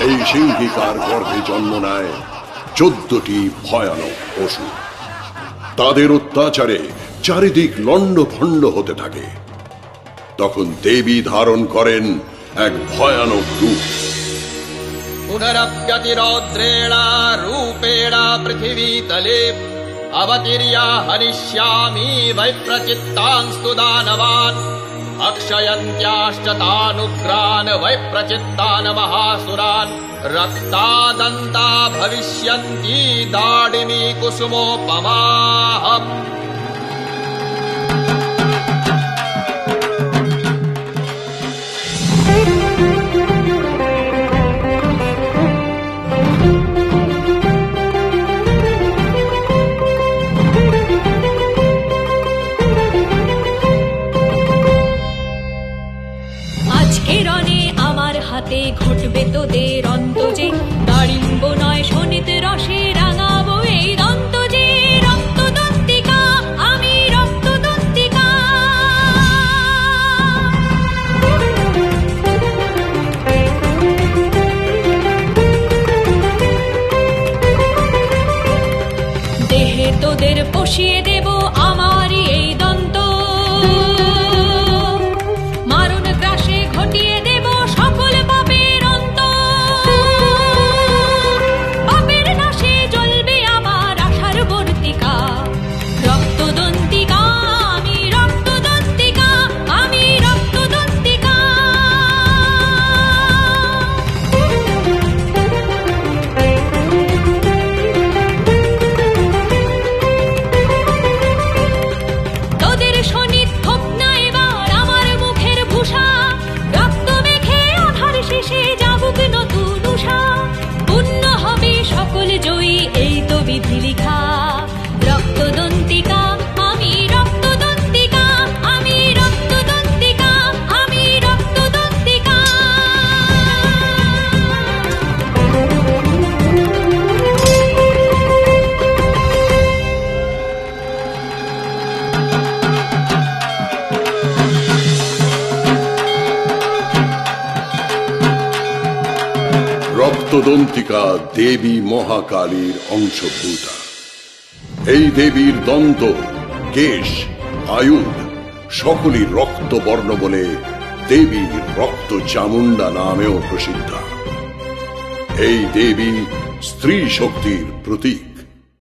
এই সিংহিকার গর্ভে জন্ম নেয় 14টি ভয়ানক অসুর। তাদের অত্যাচারে চারিদিক লণ্ডভণ্ড হতে থাকে। তখন দেবী ধারণ করেন এক ভয়ানক রূপ। पुनरप्यतिरौद्रेण रूपेण पृथिवीतले अवतीर्य हनिष्यामि वैप्रचित्तांस्तु दानवान् अक्षयन्त्याश्च तानुग्रान् वैप्रचित्तान् महासुरान् रक्तादन्ता भविष्यन्ति दाडिमी कुसुमोपमाः। হাতে ঘটবে তোদের অন্ত যে, দাড়িম্ব নয় শোনিত রসে রাঙাবো এই দন্ত যে। রক্তদন্তিকা আমি রক্তদন্তিকা। দেহে তোদের পশিয়ে দেব আমারই এই দন্ত, মারণ গ্রাসে ঘটিয়ে দেব সকল পাপের অন্ত। পাপের নাশে জ্বলবে আমার আশার বর্তিকা। রক্তদন্তিকা আমি রক্তদন্তিকা, আমি রক্তদন্তিকা। তোদের শনিত হোক না এবার আমার মুখের ভূষা, রক্ত মেখে অধার শেষে যাবুক নতুন উষা। পূর্ণ হবে সকল জয়ী এই তো বিধি লিখা। রক্তদন্তিকা আমি রক্তদন্তিকা, আমি রক্তদন্তিকা, আমি রক্তদন্তিকা। রক্তদন্তিকা দেবী মহাকালীর অংশভূতা। এই দেবীর দন্ত, কেশ, আয়ুধ সকলই রক্তবর্ণ বলে দেবীর রক্ত চামুন্ডা নামেও প্রসিদ্ধা। এই দেবী স্ত্রী শক্তির প্রতীক।